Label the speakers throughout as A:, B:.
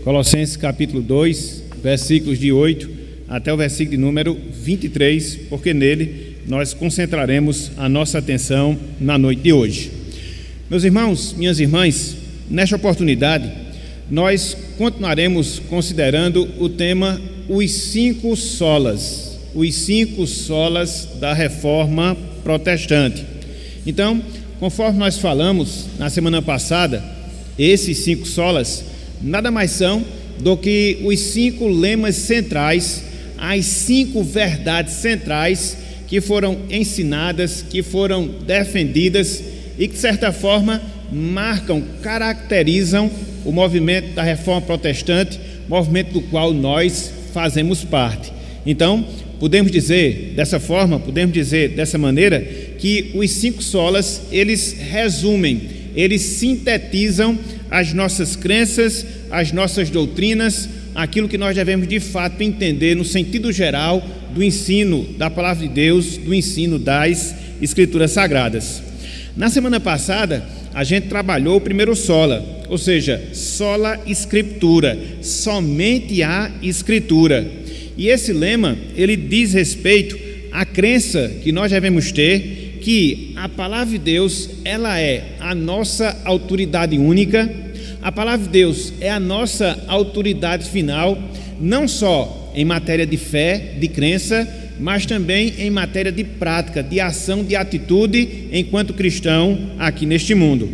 A: Colossenses capítulo 2, versículos de 8 até o versículo de número 23, porque nele nós concentraremos a nossa atenção na noite de hoje. Meus irmãos, minhas irmãs, nesta oportunidade nós continuaremos considerando o tema os cinco solas da Reforma Protestante. Então, conforme nós falamos na semana passada, esses cinco solas nada mais são do que os cinco lemas centrais, as cinco verdades centrais que foram ensinadas, que foram defendidas e que de certa forma marcam, caracterizam o movimento da Reforma Protestante, movimento do qual nós fazemos parte. Então, podemos dizer dessa forma, podemos dizer dessa maneira, que os cinco solas, eles resumem, eles sintetizam as nossas crenças, as nossas doutrinas, aquilo que nós devemos de fato entender no sentido geral do ensino da Palavra de Deus, do ensino das Escrituras Sagradas. Na semana passada, a gente trabalhou o primeiro sola, ou seja, sola Scriptura, somente a Escritura. E esse lema, ele diz respeito à crença que nós devemos ter, que a Palavra de Deus, ela é a nossa autoridade única, a Palavra de Deus é a nossa autoridade final, não só em matéria de fé, de crença, mas também em matéria de prática, de ação, de atitude, enquanto cristão aqui neste mundo.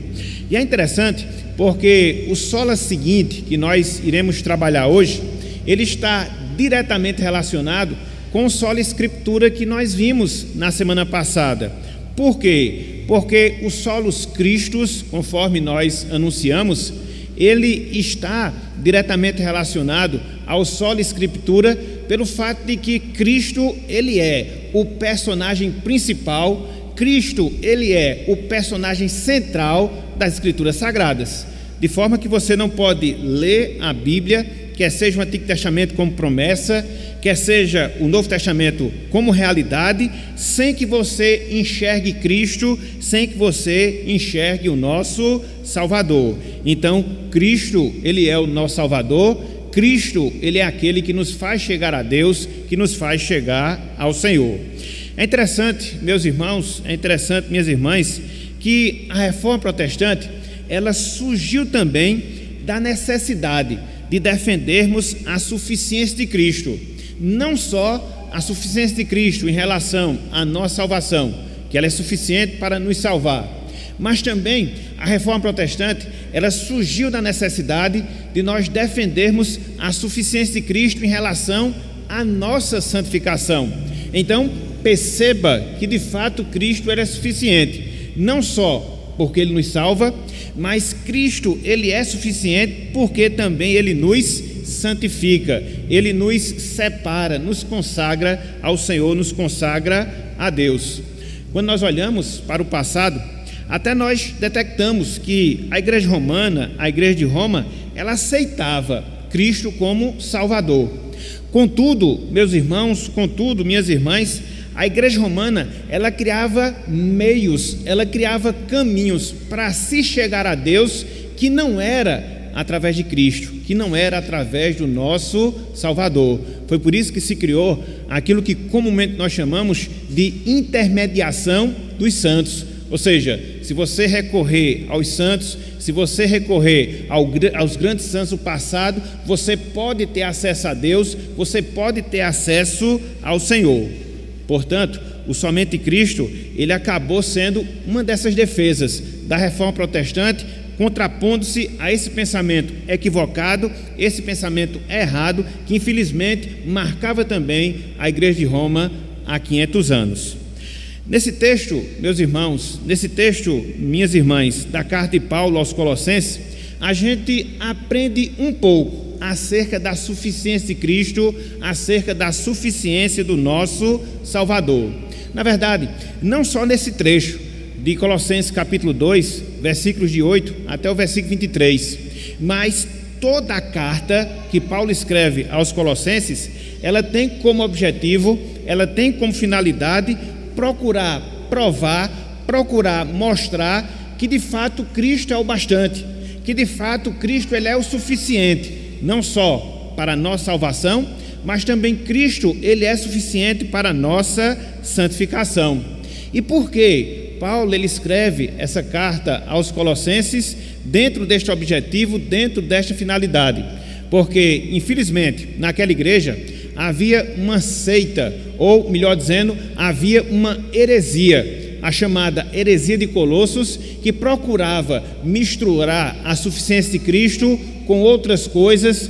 A: E é interessante porque o sola seguinte, que nós iremos trabalhar hoje, ele está diretamente relacionado com o sola Escritura que nós vimos na semana passada. Por quê? Porque o solos Christus, conforme nós anunciamos, ele está diretamente relacionado ao sola Escritura pelo fato de que Cristo, ele é o personagem principal, Cristo, ele é o personagem central das Escrituras Sagradas, de forma que você não pode ler a Bíblia, quer seja o Antigo Testamento como promessa, quer seja o Novo Testamento como realidade, sem que você enxergue Cristo, sem que você enxergue o nosso Salvador. Então, Cristo, ele é o nosso Salvador, Cristo, ele é aquele que nos faz chegar a Deus, que nos faz chegar ao Senhor. É interessante, meus irmãos, é interessante, minhas irmãs, que a Reforma Protestante, ela surgiu também da necessidade de defendermos a suficiência de Cristo. Não só a suficiência de Cristo em relação à nossa salvação, que ela é suficiente para nos salvar, mas também a Reforma Protestante, ela surgiu da necessidade de nós defendermos a suficiência de Cristo em relação à nossa santificação. Então, perceba que de fato Cristo era suficiente, não só porque Ele nos salva, mas Cristo, Ele é suficiente porque também Ele nos santifica, Ele nos separa, nos consagra ao Senhor, nos consagra a Deus. Quando nós olhamos para o passado, até nós detectamos que a Igreja Romana, a Igreja de Roma, ela aceitava Cristo como Salvador. Contudo, meus irmãos, contudo, minhas irmãs, a Igreja Romana, ela criava meios, ela criava caminhos para se chegar a Deus que não era através de Cristo, que não era através do nosso Salvador. Foi por isso que se criou aquilo que comumente nós chamamos de intermediação dos santos. Ou seja, se você recorrer aos santos, se você recorrer aos grandes santos do passado, você pode ter acesso a Deus, você pode ter acesso ao Senhor. Portanto, o somente Cristo, ele acabou sendo uma dessas defesas da Reforma Protestante, contrapondo-se a esse pensamento equivocado, esse pensamento errado, que infelizmente marcava também a Igreja de Roma há 500 anos. Nesse texto, meus irmãos, nesse texto, minhas irmãs, da carta de Paulo aos Colossenses, a gente aprende um pouco acerca da suficiência de Cristo, acerca da suficiência do nosso Salvador. Na verdade, não só nesse trecho de Colossenses capítulo 2, versículos de 8 até o versículo 23, mas toda a carta que Paulo escreve aos Colossenses, ela tem como objetivo, ela tem como finalidade procurar provar, procurar mostrar que de fato Cristo é o bastante, que de fato Cristo ele é o suficiente, não só para a nossa salvação, mas também Cristo, ele é suficiente para a nossa santificação. E por que Paulo ele escreve essa carta aos Colossenses dentro deste objetivo, dentro desta finalidade? Porque, infelizmente, naquela igreja havia uma seita, ou melhor dizendo, havia uma heresia, a chamada heresia de Colossos, que procurava misturar a suficiência de Cristo com outras coisas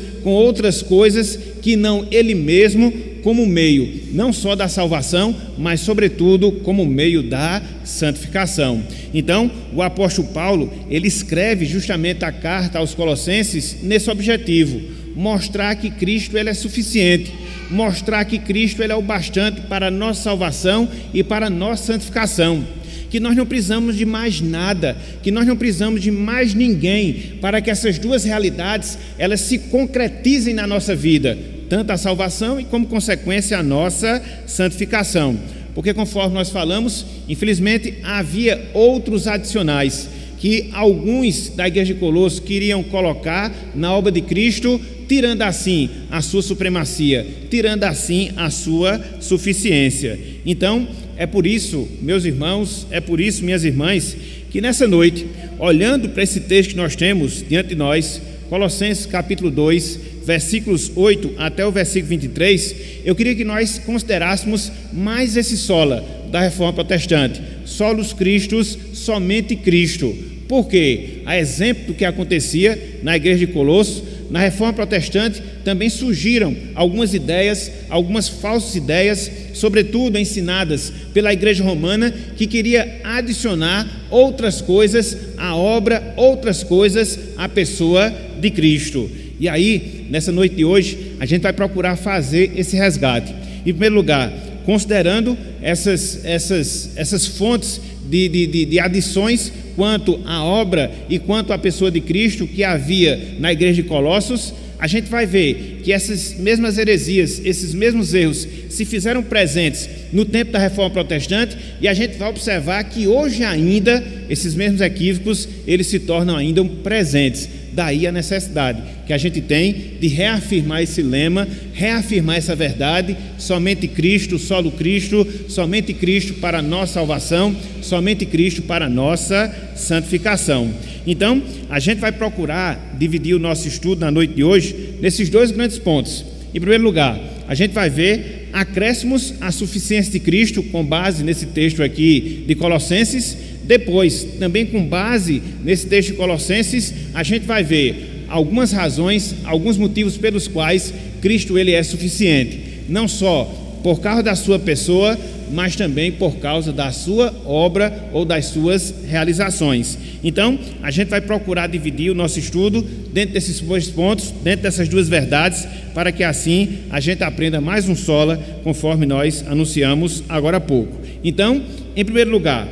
A: que não ele mesmo, como meio não só da salvação, mas sobretudo como meio da santificação. Então, o apóstolo Paulo, ele escreve justamente a carta aos Colossenses nesse objetivo: mostrar que Cristo ele é suficiente, mostrar que Cristo ele é o bastante para a nossa salvação e para a nossa santificação, que nós não precisamos de mais nada, que nós não precisamos de mais ninguém para que essas duas realidades elas se concretizem na nossa vida, tanto a salvação e como consequência a nossa santificação. Porque conforme nós falamos, infelizmente havia outros adicionais que alguns da igreja de Colossos queriam colocar na obra de Cristo, tirando assim a sua supremacia, tirando assim a sua suficiência. Então, é por isso, meus irmãos, é por isso, minhas irmãs, que nessa noite, olhando para esse texto que nós temos diante de nós, Colossenses capítulo 2, versículos 8 até o versículo 23, eu queria que nós considerássemos mais esse sola da Reforma Protestante: solus Christus, somente Cristo. Por quê? A exemplo do que acontecia na igreja de Colossos, na Reforma Protestante também surgiram algumas ideias, algumas falsas ideias, sobretudo ensinadas pela igreja romana, que queria adicionar outras coisas à obra, outras coisas à pessoa de Cristo. E aí, nessa noite de hoje, a gente vai procurar fazer esse resgate. Em primeiro lugar, considerando essas fontes de adições quanto à obra e quanto à pessoa de Cristo que havia na igreja de Colossos, a gente vai ver que essas mesmas heresias, esses mesmos erros se fizeram presentes no tempo da Reforma Protestante, e a gente vai observar que hoje ainda esses mesmos equívocos eles se tornam ainda presentes. Daí a necessidade que a gente tem de reafirmar esse lema, reafirmar essa verdade: somente Cristo, solo Cristo, somente Cristo para a nossa salvação, somente Cristo para a nossa santificação. Então, a gente vai procurar dividir o nosso estudo na noite de hoje nesses dois grandes pontos. Em primeiro lugar, a gente vai ver acréscimos à suficiência de Cristo, com base nesse texto aqui de Colossenses. Depois, também com base nesse texto de Colossenses, a gente vai ver algumas razões, alguns motivos pelos quais Cristo ele é suficiente, não só por causa da sua pessoa, mas também por causa da sua obra ou das suas realizações. Então, a gente vai procurar dividir o nosso estudo dentro desses dois pontos, dentro dessas duas verdades, para que assim a gente aprenda mais um sola, conforme nós anunciamos agora há pouco. Então, em primeiro lugar,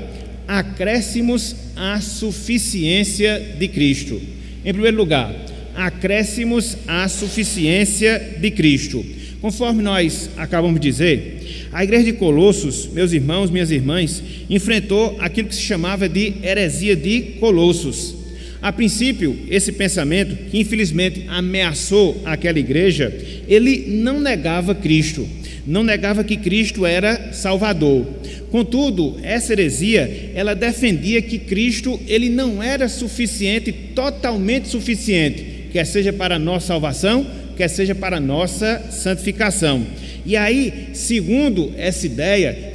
A: acréscimos à suficiência de Cristo. Em primeiro lugar, acréscimos à suficiência de Cristo. Conforme nós acabamos de dizer, a igreja de Colossos, meus irmãos, minhas irmãs, enfrentou aquilo que se chamava de heresia de Colossos. A princípio, esse pensamento, que infelizmente ameaçou aquela igreja, ele não negava Cristo, não negava que Cristo era Salvador. Contudo, essa heresia, ela defendia que Cristo ele não era suficiente, totalmente suficiente, quer seja para a nossa salvação, quer seja para a nossa santificação. E aí, segundo essa ideia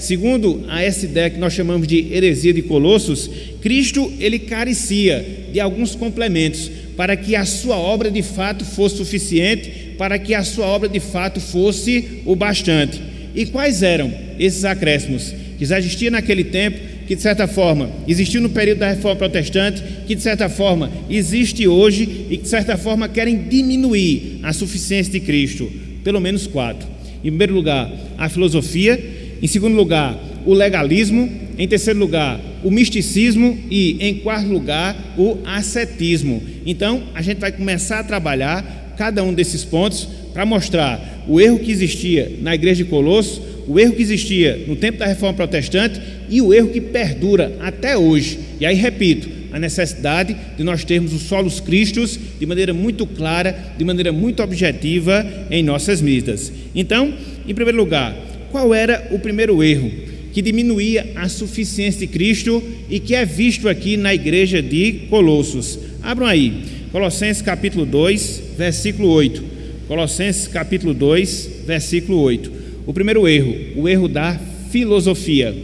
A: que nós chamamos de heresia de Colossos, Cristo ele carecia de alguns complementos para que a sua obra de fato fosse suficiente, para que a sua obra de fato fosse o bastante. E quais eram esses acréscimos que já existiam naquele tempo, que de certa forma existiu no período da Reforma Protestante, que de certa forma existe hoje e que de certa forma querem diminuir a suficiência de Cristo? Pelo menos 4. Em primeiro lugar, a filosofia. Em segundo lugar, o legalismo. Em terceiro lugar, o misticismo. E em quarto lugar, o ascetismo. Então, a gente vai começar a trabalhar cada um desses pontos para mostrar o erro que existia na igreja de Colossos, o erro que existia no tempo da Reforma Protestante e o erro que perdura até hoje. E aí, repito, a necessidade de nós termos os solos cristos de maneira muito clara, de maneira muito objetiva em nossas vidas. Então, em primeiro lugar, qual era o primeiro erro que diminuía a suficiência de Cristo e que é visto aqui na igreja de Colossos? Abram aí, Colossenses capítulo 2, versículo 8. Colossenses capítulo 2, versículo 8. O primeiro erro, o erro da filosofia.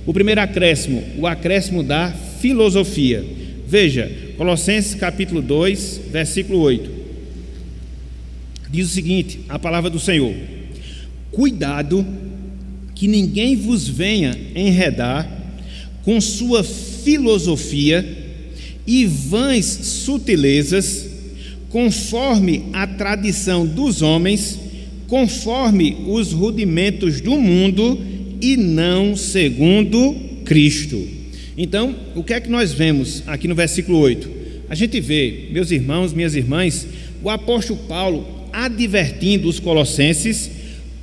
A: O primeiro acréscimo, o acréscimo da filosofia. Veja, Colossenses capítulo 2, versículo 8. Diz o seguinte, a palavra do Senhor: cuidado que ninguém vos venha enredar com sua filosofia e vãs sutilezas, conforme a tradição dos homens, conforme os rudimentos do mundo e não segundo Cristo. Então, o que é que nós vemos aqui no versículo 8? A gente vê, meus irmãos, minhas irmãs, o apóstolo Paulo advertindo os colossenses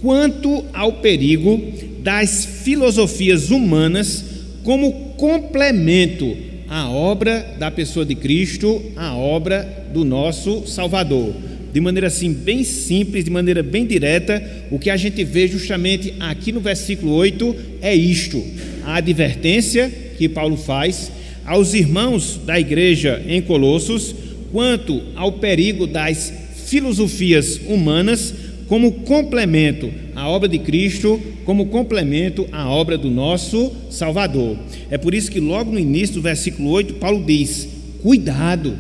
A: quanto ao perigo das filosofias humanas como complemento à obra da pessoa de Cristo, à obra do nosso Salvador. De maneira assim bem simples, de maneira bem direta, o que a gente vê justamente aqui no versículo 8 é isto: a advertência que Paulo faz aos irmãos da igreja em Colossos quanto ao perigo das filosofias humanas como complemento à obra de Cristo, como complemento à obra do nosso Salvador. É por isso que logo no início do versículo 8, Paulo diz: cuidado,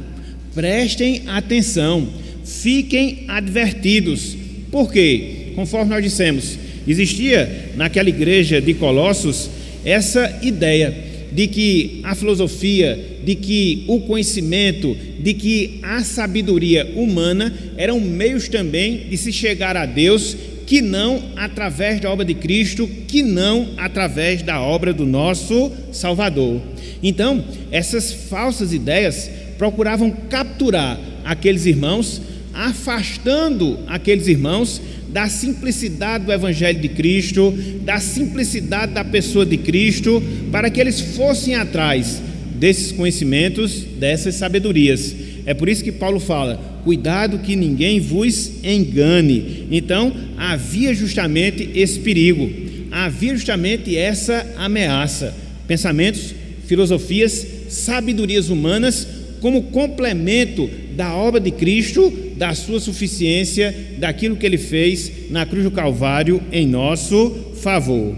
A: prestem atenção, fiquem advertidos. Por quê? Conforme nós dissemos, existia naquela igreja de Colossos essa ideia de que a filosofia, de que o conhecimento, de que a sabedoria humana eram meios também de se chegar a Deus, que não através da obra de Cristo, que não através da obra do nosso Salvador. Então, essas falsas ideias procuravam capturar aqueles irmãos, afastando aqueles irmãos da simplicidade do Evangelho de Cristo, da simplicidade da pessoa de Cristo, para que eles fossem atrás desses conhecimentos, dessas sabedorias. É por isso que Paulo fala: cuidado que ninguém vos engane. Então, havia justamente esse perigo, havia justamente essa ameaça. Pensamentos, filosofias, sabedorias humanas como complemento da obra de Cristo, da sua suficiência, daquilo que ele fez na cruz do Calvário em nosso favor.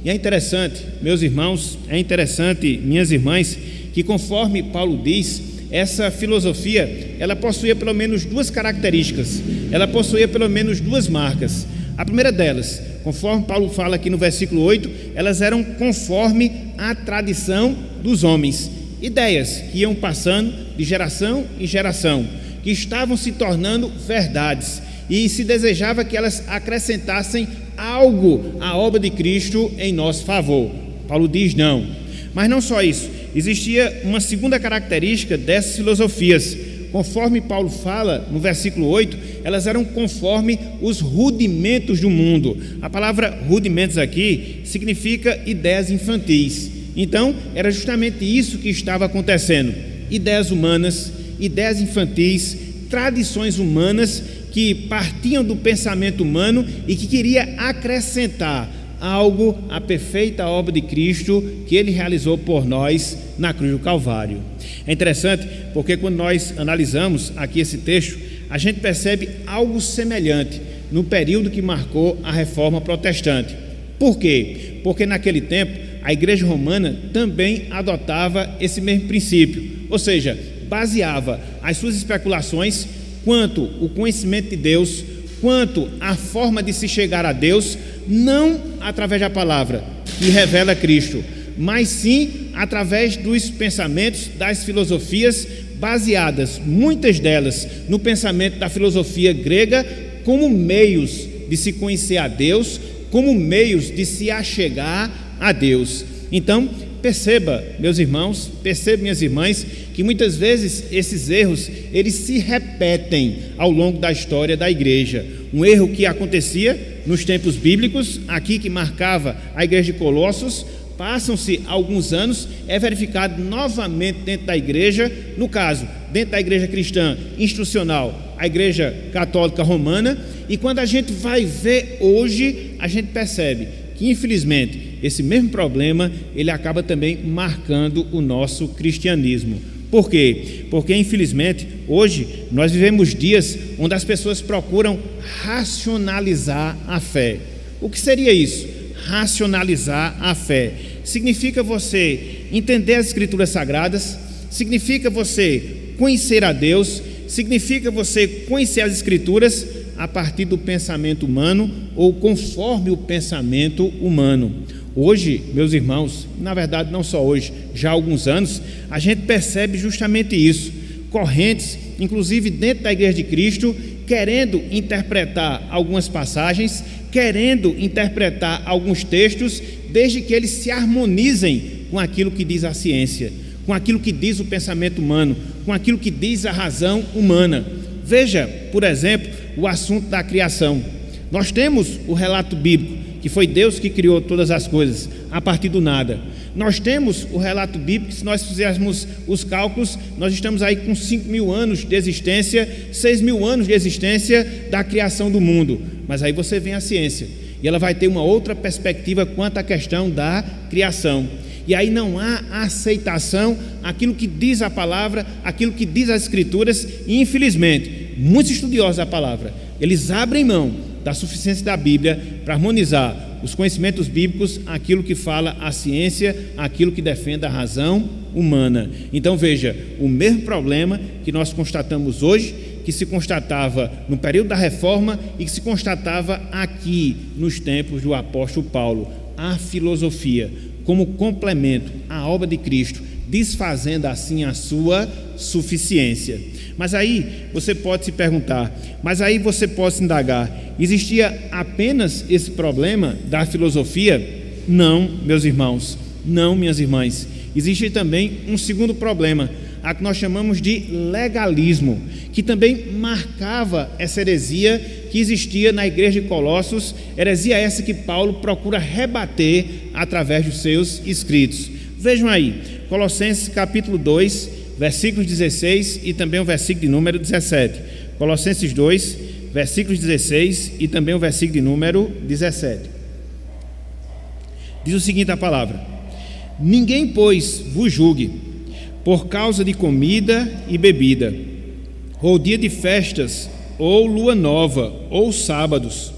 A: E é interessante, meus irmãos, é interessante, minhas irmãs, que conforme Paulo diz, essa filosofia, ela possuía pelo menos duas características, ela possuía pelo menos duas marcas. A primeira delas, conforme Paulo fala aqui no versículo 8, elas eram conforme a tradição dos homens, ideias que iam passando de geração em geração, que estavam se tornando verdades, e se desejava que elas acrescentassem algo à obra de Cristo em nosso favor. Paulo diz não. Mas não só isso, existia uma segunda característica dessas filosofias. Conforme Paulo fala no versículo 8, elas eram conforme os rudimentos do mundo. A palavra rudimentos aqui significa ideias infantis. Então, era justamente isso que estava acontecendo: ideias humanas, ideias infantis, tradições humanas que partiam do pensamento humano e que queria acrescentar algo à perfeita obra de Cristo que ele realizou por nós na cruz do Calvário. É interessante porque quando nós analisamos aqui esse texto, a gente percebe algo semelhante no período que marcou a Reforma Protestante. Por quê? Porque naquele tempo a Igreja Romana também adotava esse mesmo princípio, ou seja, baseava as suas especulações quanto o conhecimento de Deus, quanto a forma de se chegar a Deus, não através da palavra que revela Cristo, mas sim através dos pensamentos, das filosofias, baseadas, muitas delas, no pensamento da filosofia grega, como meios de se conhecer a Deus, como meios de se achegar a Deus. Então, perceba, meus irmãos, perceba, minhas irmãs, que muitas vezes esses erros, eles se repetem ao longo da história da igreja. Um erro que acontecia nos tempos bíblicos, aqui que marcava a igreja de Colossos, Passam-se alguns anos, é verificado novamente dentro da igreja, no caso, dentro da igreja cristã institucional, a igreja católica romana, e quando a gente vai ver hoje, a gente percebe que, infelizmente, esse mesmo problema, ele acaba também marcando o nosso cristianismo. Por quê? Porque, infelizmente, hoje nós vivemos dias onde as pessoas procuram racionalizar a fé. O que seria isso? Racionalizar a fé significa você entender as Escrituras Sagradas, significa você conhecer a Deus, significa você conhecer as Escrituras a partir do pensamento humano ou conforme o pensamento humano. Hoje, meus irmãos, na verdade não só hoje, já há alguns anos, a gente percebe justamente isso. Correntes, inclusive dentro da Igreja de Cristo, querendo interpretar algumas passagens, querendo interpretar alguns textos, desde que eles se harmonizem com aquilo que diz a ciência, com aquilo que diz o pensamento humano, com aquilo que diz a razão humana. Veja, por exemplo, o assunto da criação. Nós temos o relato bíblico, que foi Deus que criou todas as coisas, a partir do nada. Nós temos o relato bíblico, se nós fizermos os cálculos, nós estamos aí com 5.000 anos de existência, 6.000 anos de existência da criação do mundo. Mas aí você vem a ciência, e ela vai ter uma outra perspectiva quanto à questão da criação. E aí não há aceitação àquilo que diz a palavra, aquilo que diz as Escrituras, e infelizmente, muitos estudiosos da palavra, eles abrem mão da suficiência da Bíblia para harmonizar os conhecimentos bíblicos àquilo que fala a ciência, àquilo que defende a razão humana. Então veja, o mesmo problema que nós constatamos hoje, que se constatava no período da Reforma e que se constatava aqui nos tempos do apóstolo Paulo, a filosofia como complemento à obra de Cristo, desfazendo assim a sua suficiência. Mas aí você pode se perguntar, mas aí você pode se indagar, existia apenas esse problema da filosofia? Não, meus irmãos, não, minhas irmãs. Existe também um segundo problema, a que nós chamamos de legalismo, que também marcava essa heresia que existia na igreja de Colossos, heresia essa que Paulo procura rebater através dos seus escritos. Vejam aí, Colossenses capítulo 2, versículos 16 e também o versículo de número 17. Colossenses 2, versículos 16 e também o versículo de número 17. Diz o seguinte a palavra: ninguém, pois, vos julgue por causa de comida e bebida, ou dia de festas, ou lua nova, ou sábados,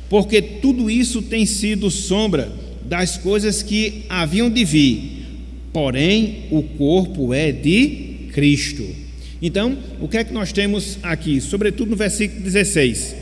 A: porque tudo isso tem sido sombra das coisas que haviam de vir, porém o corpo é de Cristo. Então, o que é que nós temos aqui? Sobretudo no versículo 16,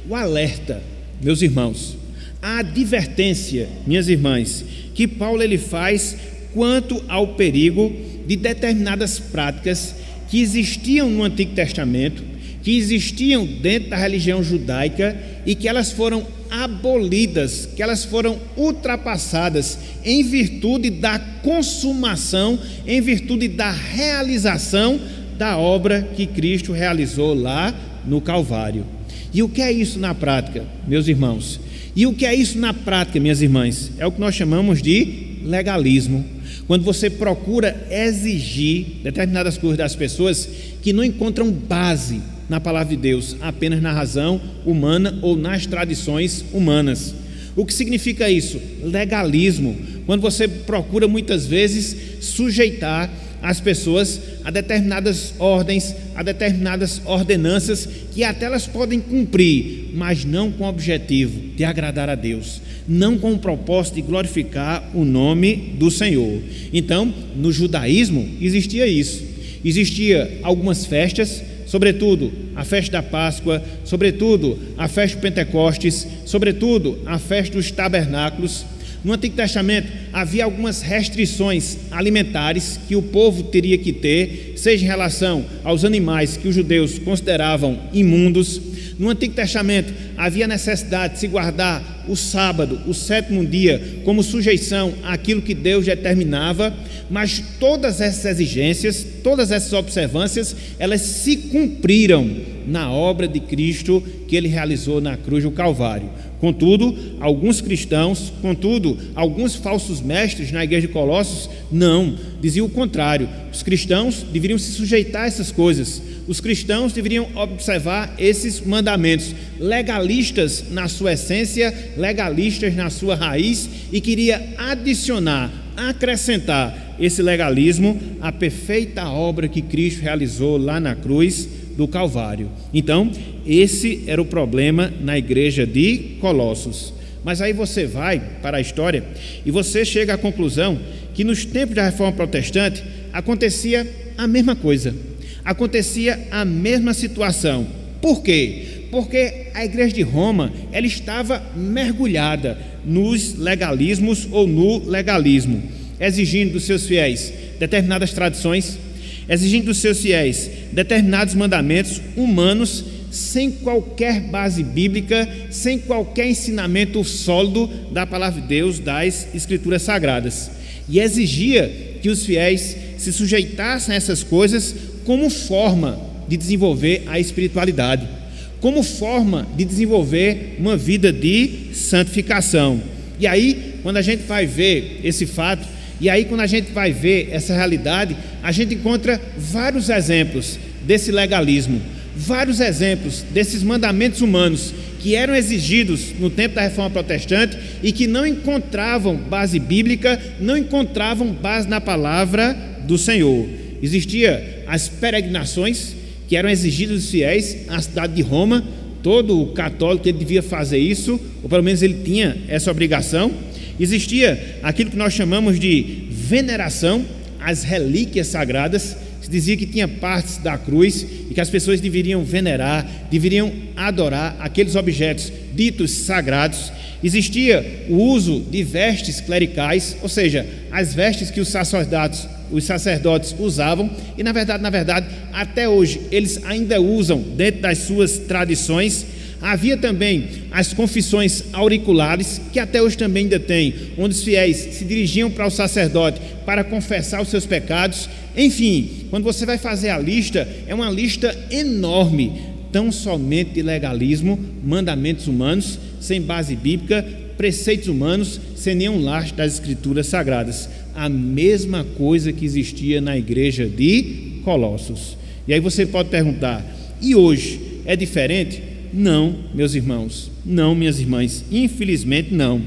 A: o alerta, meus irmãos, a advertência, minhas irmãs, que Paulo ele faz quanto ao perigo de determinadas práticas que existiam no Antigo Testamento, que existiam dentro da religião judaica e que elas foram abolidas, que elas foram ultrapassadas em virtude da consumação, em virtude da realização da obra que Cristo realizou lá no Calvário. E o que é isso na prática, meus irmãos? E o que é isso na prática, minhas irmãs? É o que nós chamamos de legalismo. Quando você procura exigir determinadas coisas das pessoas que não encontram base na palavra de Deus, apenas na razão humana ou nas tradições humanas. O que significa isso? Legalismo. Quando você procura muitas vezes sujeitar as pessoas a determinadas ordens, a determinadas ordenanças que até elas podem cumprir, mas não com o objetivo de agradar a Deus, não com o propósito de glorificar o nome do Senhor. Então, no judaísmo existia isso. Existia algumas festas, sobretudo a festa da Páscoa, sobretudo a festa de Pentecostes, sobretudo a festa dos tabernáculos. No Antigo Testamento havia algumas restrições alimentares que o povo teria que ter, seja em relação aos animais que os judeus consideravam imundos. No Antigo Testamento havia necessidade de se guardar guardar o sábado, o sétimo dia, como sujeição àquilo que Deus determinava, mas todas essas exigências, todas essas observâncias, elas se cumpriram na obra de Cristo que ele realizou na cruz do Calvário. Contudo, alguns falsos mestres na igreja de Colossos não, diziam o contrário. Os cristãos deveriam se sujeitar a essas coisas. Os cristãos deveriam observar esses mandamentos, legalistas na sua essência, legalistas na sua raiz, e queria adicionar, acrescentar esse legalismo à perfeita obra que Cristo realizou lá na cruz do Calvário. Então, esse era o problema na igreja de Colossos. Mas aí você vai para a história e você chega à conclusão que nos tempos da Reforma Protestante acontecia a mesma coisa, acontecia a mesma situação. Por quê? Porque a igreja de Roma, ela estava mergulhada nos legalismos ou no legalismo, exigindo dos seus fiéis determinadas tradições, exigindo dos seus fiéis determinados mandamentos humanos, sem qualquer base bíblica, sem qualquer ensinamento sólido da palavra de Deus, das Escrituras Sagradas, e exigia que os fiéis se sujeitassem a essas coisas como forma de desenvolver a espiritualidade, como forma de desenvolver uma vida de santificação. E aí, quando a gente vai ver esse fato, e aí quando a gente vai ver essa realidade, a gente encontra vários exemplos desse legalismo, vários exemplos desses mandamentos humanos que eram exigidos no tempo da Reforma Protestante e que não encontravam base bíblica, não encontravam base na palavra do Senhor. Existiam as peregrinações que eram exigidas dos fiéis à cidade de Roma. Todo católico ele devia fazer isso, ou pelo menos ele tinha essa obrigação. Existia aquilo que nós chamamos de veneração, as relíquias sagradas. Se dizia que tinha partes da cruz e que as pessoas deveriam venerar, deveriam adorar aqueles objetos ditos sagrados. Existia o uso de vestes clericais, ou seja, as vestes que os sacerdotes usavam, e na verdade, até hoje eles ainda usam dentro das suas tradições. Havia também as confissões auriculares, que até hoje também ainda tem, onde os fiéis se dirigiam para o sacerdote para confessar os seus pecados. Enfim, quando você vai fazer a lista, é uma lista enorme, tão somente de legalismo, mandamentos humanos, sem base bíblica, preceitos humanos, sem nenhum lastro das Escrituras Sagradas. A mesma coisa que existia na igreja de Colossos. E aí você pode perguntar, e hoje é diferente? Não, meus irmãos, não, minhas irmãs, infelizmente não.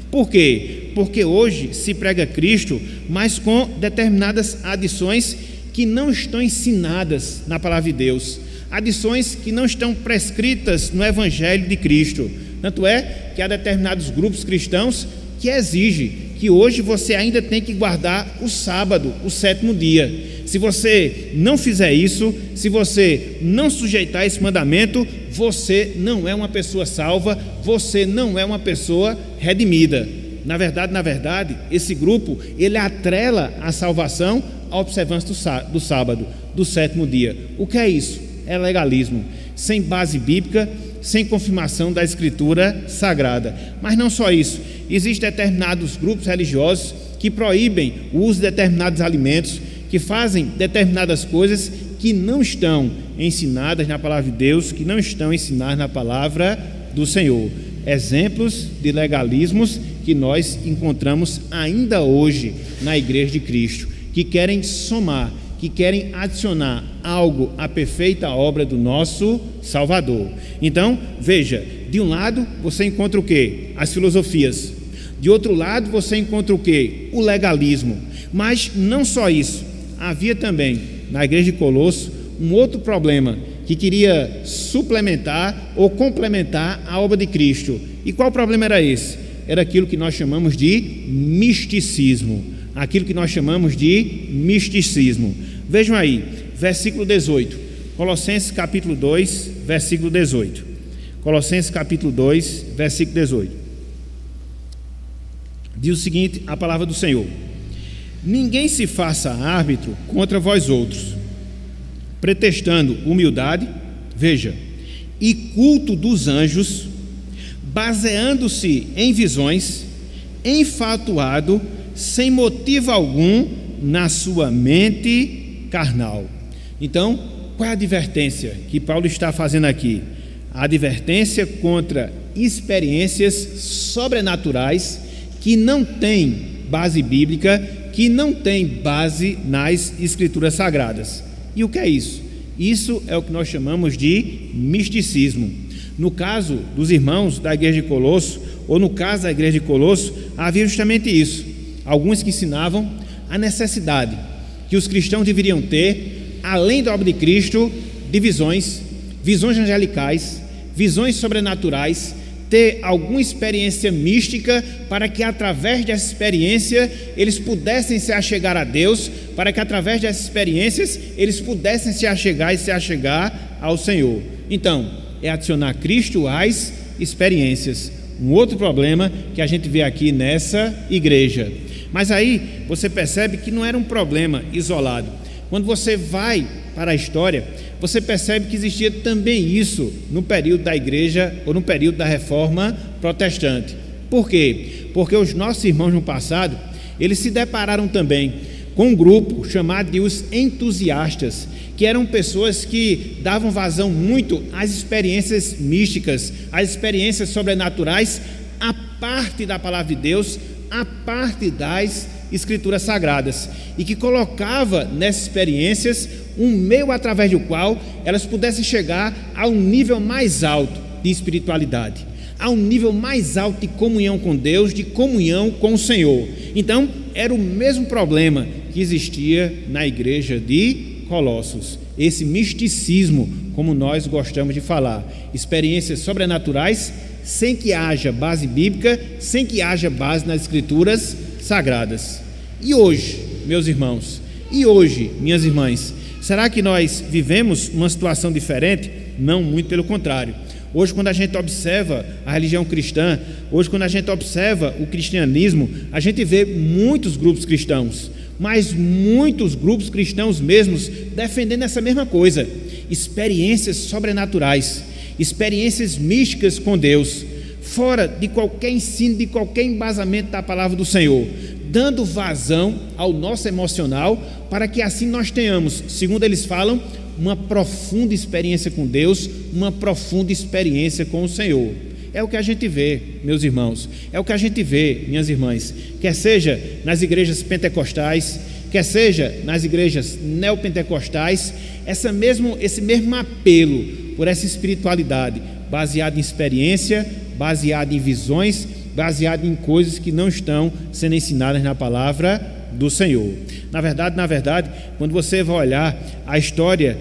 A: Por quê? Porque hoje se prega Cristo, mas com determinadas adições que não estão ensinadas na palavra de Deus, adições que não estão prescritas no Evangelho de Cristo. Tanto é que há determinados grupos cristãos que exigem que hoje você ainda tem que guardar o sábado, o sétimo dia. Se você não fizer isso, se você não sujeitar esse mandamento, você não é uma pessoa salva, você não é uma pessoa redimida. Na verdade, esse grupo, ele atrela a salvação à observância do sábado, do sétimo dia. O que é isso? É legalismo, sem base bíblica, sem confirmação da Escritura Sagrada. Mas não só isso, existem determinados grupos religiosos que proíbem o uso de determinados alimentos, que fazem determinadas coisas que não estão ensinadas na palavra de Deus, que não estão ensinadas na palavra do Senhor. Exemplos de legalismos que nós encontramos ainda hoje na igreja de Cristo, que querem somar, que querem adicionar algo à perfeita obra do nosso Salvador. Então, veja, de um lado você encontra o quê? As filosofias. De outro lado você encontra o quê? O legalismo. Mas não só isso, havia também na igreja de Colosso um outro problema que queria suplementar ou complementar a obra de Cristo. E qual problema era esse? Era aquilo que nós chamamos de misticismo. Aquilo que nós chamamos de misticismo. Vejam aí, versículo 18, Colossenses capítulo 2, versículo 18. Colossenses capítulo 2, versículo 18. Diz o seguinte, a palavra do Senhor: ninguém se faça árbitro contra vós outros, pretextando humildade, veja, e culto dos anjos, baseando-se em visões, enfatuado, sem motivo algum, na sua mente carnal. Então, qual é a advertência que Paulo está fazendo aqui? A advertência contra experiências sobrenaturais que não têm base bíblica, que não têm base nas Escrituras Sagradas. E o que é isso? Isso é o que nós chamamos de misticismo. No caso dos irmãos da igreja de Colosso, ou no caso da igreja de Colosso, havia justamente isso. Alguns que ensinavam a necessidade que os cristãos deveriam ter, além da obra de Cristo, de visões angelicais, visões sobrenaturais, ter alguma experiência mística, para que através dessa experiência eles pudessem se achegar a Deus, para que através dessas experiências eles pudessem se achegar ao Senhor. Então, é adicionar Cristo às experiências. Um outro problema que a gente vê aqui nessa igreja. Mas aí você percebe que não era um problema isolado. Quando você vai para a história, você percebe que existia também isso no período da igreja ou no período da Reforma Protestante. Por quê? Porque os nossos irmãos no passado, eles se depararam também com um grupo chamado de os entusiastas, que eram pessoas que davam vazão muito às experiências místicas, às experiências sobrenaturais, a parte da palavra de Deus, a parte das Escrituras Sagradas, e que colocava nessas experiências um meio através do qual elas pudessem chegar a um nível mais alto de espiritualidade, a um nível mais alto de comunhão com Deus, de comunhão com o Senhor. Então, era o mesmo problema que existia na igreja de Colossos, esse misticismo, como nós gostamos de falar, experiências sobrenaturais, sem que haja base bíblica, sem que haja base nas Escrituras Sagradas. E hoje, meus irmãos, e hoje, minhas irmãs, será que nós vivemos uma situação diferente? Não, muito pelo contrário. Hoje, quando a gente observa a religião cristã, hoje, quando a gente observa o cristianismo, a gente vê muitos grupos cristãos, mas muitos grupos cristãos mesmos defendendo essa mesma coisa: experiências sobrenaturais, experiências místicas com Deus, fora de qualquer ensino, de qualquer embasamento da palavra do Senhor, dando vazão ao nosso emocional, para que assim nós tenhamos, segundo eles falam, uma profunda experiência com Deus, uma profunda experiência com o Senhor. É o que a gente vê, meus irmãos, é o que a gente vê, minhas irmãs, quer seja nas igrejas pentecostais, quer seja nas igrejas neopentecostais, esse mesmo apelo por essa espiritualidade, baseada em experiência, baseada em visões, baseada em coisas que não estão sendo ensinadas na palavra do Senhor. Na verdade, quando você vai olhar a história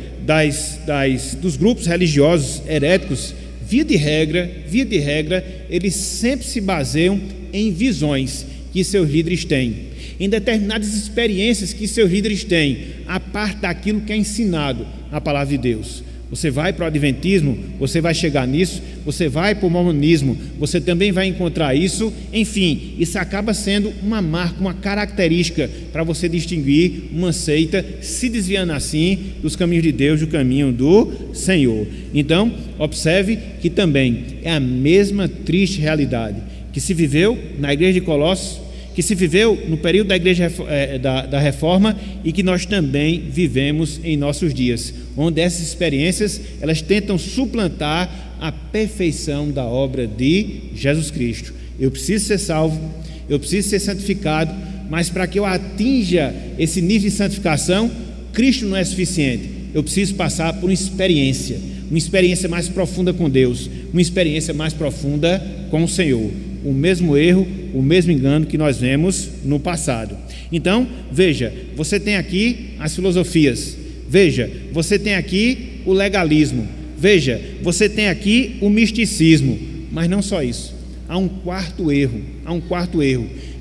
A: dos grupos religiosos heréticos, via de regra, eles sempre se baseiam em visões que seus líderes têm, em determinadas experiências que seus líderes têm, a parte daquilo que é ensinado na palavra de Deus. Você vai para o adventismo, você vai chegar nisso, você vai para o mormonismo, você também vai encontrar isso. Enfim, isso acaba sendo uma marca, uma característica para você distinguir uma seita se desviando assim dos caminhos de Deus, do caminho do Senhor. Então, observe que também é a mesma triste realidade que se viveu na igreja de Colossos, que se viveu no período da igreja da Reforma, e que nós também vivemos em nossos dias, onde essas experiências elas tentam suplantar a perfeição da obra de Jesus Cristo. Eu preciso ser salvo, eu preciso ser santificado, mas para que eu atinja esse nível de santificação, Cristo não é suficiente. Eu preciso passar por uma experiência mais profunda com Deus, uma experiência mais profunda com o Senhor. O mesmo erro, o mesmo engano que nós vemos no passado. Então, veja, você tem aqui as filosofias, veja, você tem aqui o legalismo, veja, você tem aqui o misticismo, mas não só isso. Há um quarto erro,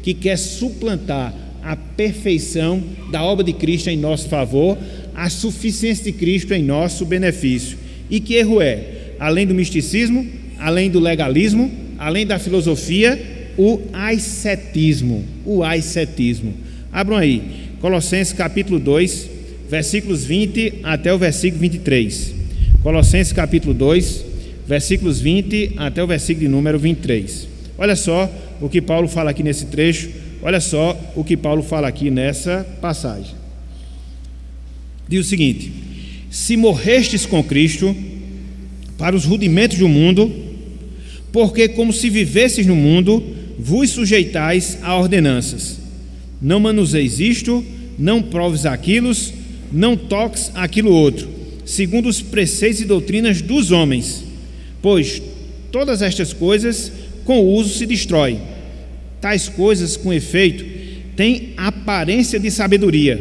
A: que quer suplantar a perfeição da obra de Cristo em nosso favor, a suficiência de Cristo em nosso benefício. E que erro é? Além do misticismo, além do legalismo, além da filosofia, o ascetismo. Abram aí, Colossenses capítulo 2, versículos 20 até o versículo 23. Colossenses capítulo 2, versículos 20 até o versículo de número 23. Olha só o que Paulo fala aqui nesse trecho, olha só o que Paulo fala aqui nessa passagem. Diz o seguinte: se morrestes com Cristo para os rudimentos do mundo, porque como se vivesses no mundo, vos sujeitais a ordenanças. Não manuseis isto, não proves aquilo, não toques aquilo outro, segundo os preceitos e doutrinas dos homens, pois todas estas coisas com o uso se destrói. Tais coisas, com efeito, têm aparência de sabedoria,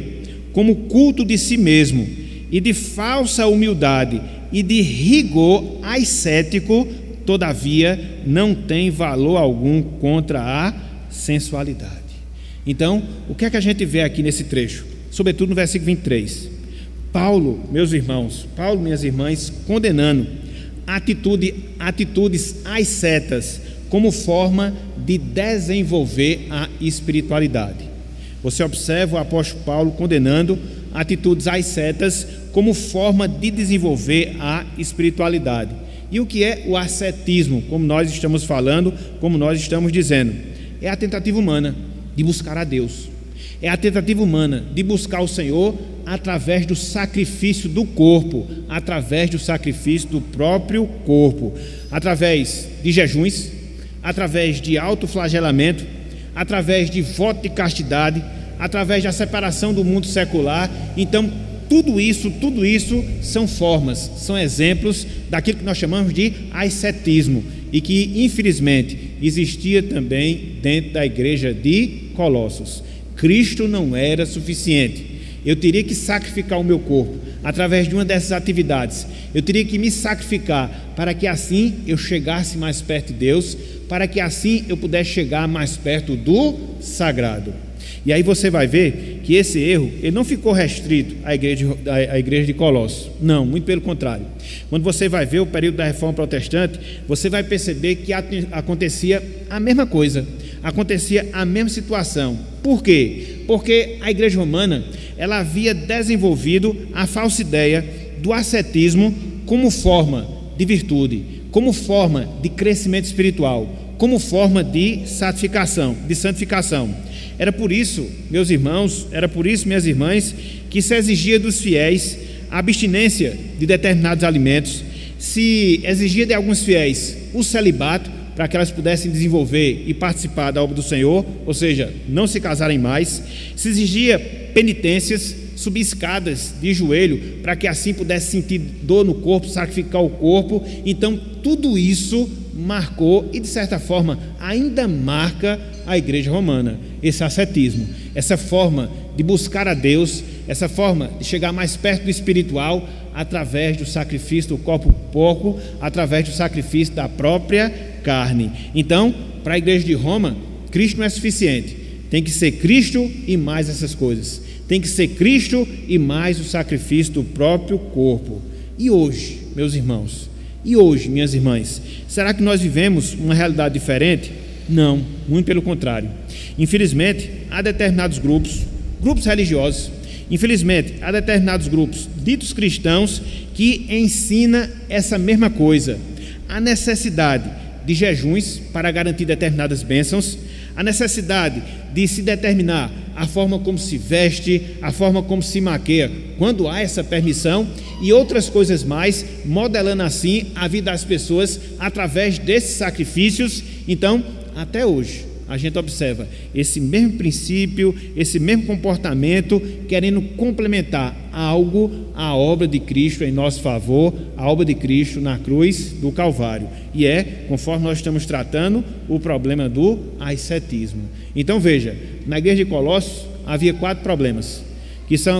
A: como culto de si mesmo, e de falsa humildade, e de rigor ascético, todavia não tem valor algum contra a sensualidade. Então, o que é que a gente vê aqui nesse trecho? Sobretudo no versículo 23. Paulo, meus irmãos, Paulo, minhas irmãs, condenando atitudes ascéticas como forma de desenvolver a espiritualidade. Você observa o apóstolo Paulo condenando atitudes ascéticas como forma de desenvolver a espiritualidade. E o que é o ascetismo, como nós estamos falando, como nós estamos dizendo? É a tentativa humana de buscar a Deus. É a tentativa humana de buscar o Senhor através do sacrifício do corpo, através do sacrifício do próprio corpo, através de jejuns, através de autoflagelamento, através de voto de castidade, através da separação do mundo secular. Então, tudo isso são formas, são exemplos daquilo que nós chamamos de ascetismo e que, infelizmente, existia também dentro da igreja de Colossos. Cristo não era suficiente. Eu teria que sacrificar o meu corpo através de uma dessas atividades. Eu teria que me sacrificar para que assim eu chegasse mais perto de Deus, para que assim eu pudesse chegar mais perto do sagrado. E aí você vai ver que esse erro ele não ficou restrito à igreja de Colossos. Não, muito pelo contrário. Quando você vai ver o período da Reforma Protestante, você vai perceber que acontecia a mesma coisa, acontecia a mesma situação. Por quê? Porque a igreja romana ela havia desenvolvido a falsa ideia do ascetismo como forma de virtude, como forma de crescimento espiritual, como forma de santificação. Era por isso, meus irmãos, era por isso, minhas irmãs, que se exigia dos fiéis a abstinência de determinados alimentos, se exigia de alguns fiéis o celibato, para que elas pudessem desenvolver e participar da obra do Senhor, ou seja, não se casarem mais, se exigia penitências, subir escadas de joelho, para que assim pudesse sentir dor no corpo, sacrificar o corpo. Então, tudo isso marcou e, de certa forma, ainda marca a igreja romana, esse ascetismo, essa forma de buscar a Deus, essa forma de chegar mais perto do espiritual, através do sacrifício do corpo porco, através do sacrifício da própria carne. Então, para a igreja de Roma, Cristo não é suficiente, tem que ser Cristo e mais essas coisas, tem que ser Cristo e mais o sacrifício do próprio corpo. E hoje, meus irmãos, e hoje, minhas irmãs, será que nós vivemos uma realidade diferente? Não, muito pelo contrário. Infelizmente, há determinados grupos religiosos, infelizmente, há determinados grupos ditos cristãos que ensinam essa mesma coisa, a necessidade de jejuns para garantir determinadas bênçãos, a necessidade de se determinar a forma como se veste, a forma como se maqueia, quando há essa permissão, e outras coisas mais, modelando assim a vida das pessoas através desses sacrifícios. Então, até hoje, a gente observa esse mesmo princípio, esse mesmo comportamento, querendo complementar algo à obra de Cristo em nosso favor, a obra de Cristo na cruz do Calvário. E conforme nós estamos tratando, o problema do ascetismo. Então veja, na igreja de Colossos havia 4 problemas,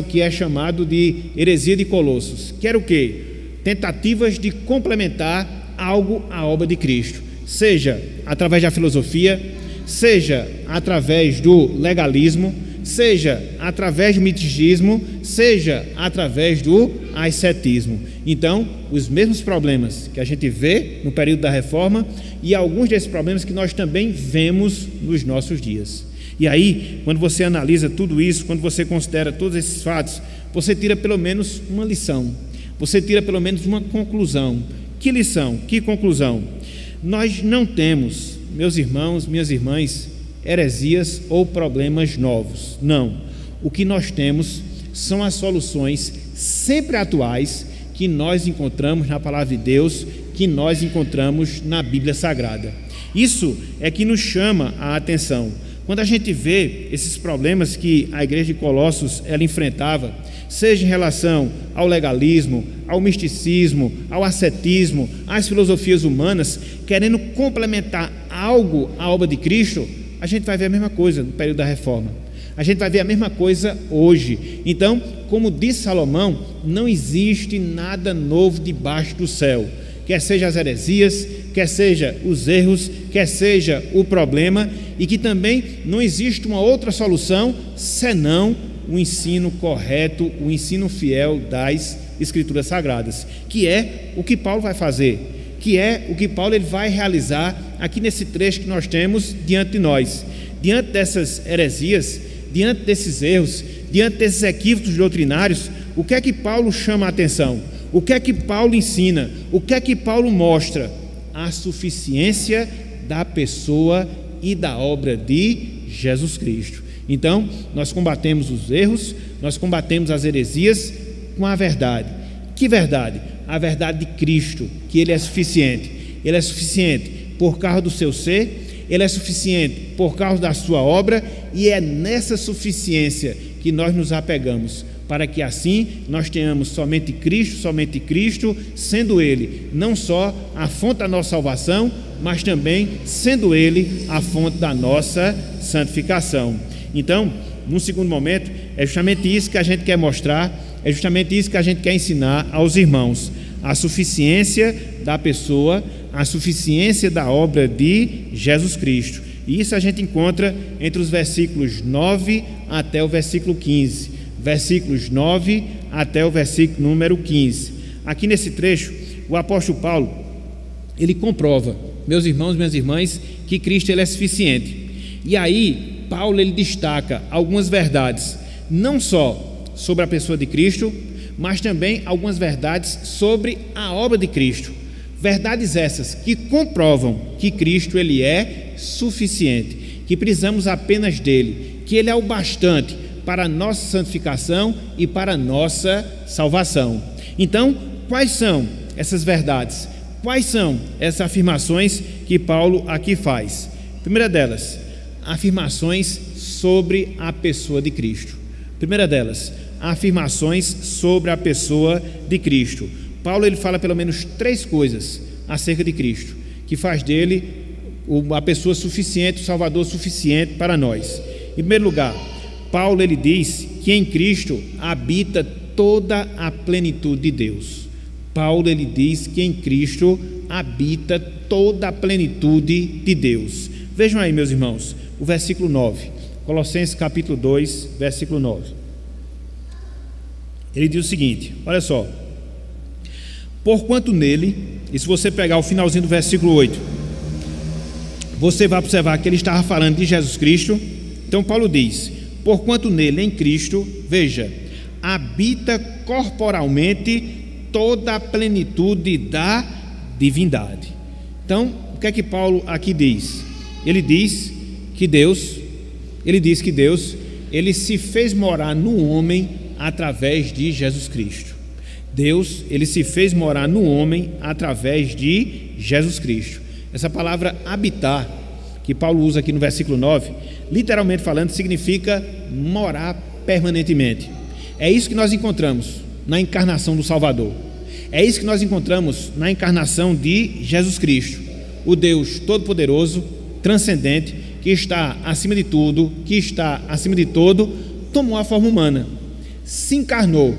A: que é chamado de heresia de Colossos, que era o quê? Tentativas de complementar algo à obra de Cristo, seja através da filosofia, seja através do legalismo, seja através do mitigismo, seja através do ascetismo. Então, os mesmos problemas que a gente vê no período da Reforma e alguns desses problemas que nós também vemos nos nossos dias. E aí, quando você analisa tudo isso, quando você considera todos esses fatos, você tira pelo menos uma lição, você tira pelo menos uma conclusão, Que lição, que conclusão? Nós não temos, meus irmãos, minhas irmãs, heresias ou problemas novos. Não. O que nós temos são as soluções sempre atuais que nós encontramos na Palavra de Deus, que nós encontramos na Bíblia Sagrada. Isso é que nos chama a atenção. Quando a gente vê esses problemas que a igreja de Colossos ela enfrentava, seja em relação ao legalismo, ao misticismo, ao ascetismo, às filosofias humanas, querendo complementar algo à obra de Cristo, a gente vai ver a mesma coisa no período da Reforma. A gente vai ver a mesma coisa hoje. Então, como disse Salomão, não existe nada novo debaixo do céu. Quer seja as heresias, quer seja os erros, quer seja o problema, e que também não existe uma outra solução senão o ensino correto, o ensino fiel das Escrituras Sagradas, que é o que Paulo vai fazer, que é o que Paulo ele vai realizar aqui nesse trecho que nós temos diante de nós. Diante dessas heresias, diante desses erros, diante desses equívocos doutrinários, o que é que Paulo chama a atenção? O que é que Paulo ensina? O que é que Paulo mostra? A suficiência da pessoa e da obra de Jesus Cristo. Então, nós combatemos os erros, nós combatemos as heresias com a verdade. Que verdade? A verdade de Cristo, que Ele é suficiente. Ele é suficiente por causa do seu ser, Ele é suficiente por causa da sua obra, e é nessa suficiência que nós nos apegamos, para que assim nós tenhamos somente Cristo, sendo Ele não só a fonte da nossa salvação, mas também sendo Ele a fonte da nossa santificação. Então, num segundo momento, é justamente isso que a gente quer mostrar, é justamente isso que a gente quer ensinar aos irmãos: a suficiência da pessoa, a suficiência da obra de Jesus Cristo. E isso a gente encontra entre os versículos 9 até o versículo 15. Versículos 9 até o versículo número 15. Aqui nesse trecho, o apóstolo Paulo, ele comprova, meus irmãos e minhas irmãs, que Cristo ele é suficiente. E aí, Paulo ele destaca algumas verdades, não só sobre a pessoa de Cristo, mas também algumas verdades sobre a obra de Cristo. Verdades essas que comprovam que Cristo ele é suficiente, que precisamos apenas dele, que ele é o bastante para a nossa santificação e para a nossa salvação. Então, quais são essas verdades? Quais são essas afirmações que Paulo aqui faz? Primeira delas, afirmações sobre a pessoa de Cristo. Primeira delas, afirmações sobre a pessoa de Cristo. Paulo ele fala pelo menos 3 coisas acerca de Cristo, que faz dele a pessoa suficiente, o Salvador suficiente para nós. Em primeiro lugar, Paulo ele diz que em Cristo habita toda a plenitude de Deus. Paulo ele diz que em Cristo habita toda a plenitude de Deus. Vejam aí, meus irmãos, o versículo 9, Colossenses capítulo 2, versículo 9. Ele diz o seguinte, olha só: porquanto nele, e se você pegar o finalzinho do versículo 8, você vai observar que ele estava falando de Jesus Cristo. Então Paulo diz: porquanto nele, em Cristo, veja, habita corporalmente toda a plenitude da divindade. Então, o que é que Paulo aqui diz? Ele diz que Deus, ele se fez morar no homem através de Jesus Cristo. Deus, ele se fez morar no homem através de Jesus Cristo. Essa palavra habitar, que Paulo usa aqui no versículo 9, literalmente falando, significa morar permanentemente. É isso que nós encontramos na encarnação do Salvador. É isso que nós encontramos na encarnação de Jesus Cristo, o Deus Todo-Poderoso, transcendente, que está acima de tudo, que está acima de todo, tomou a forma humana, se encarnou,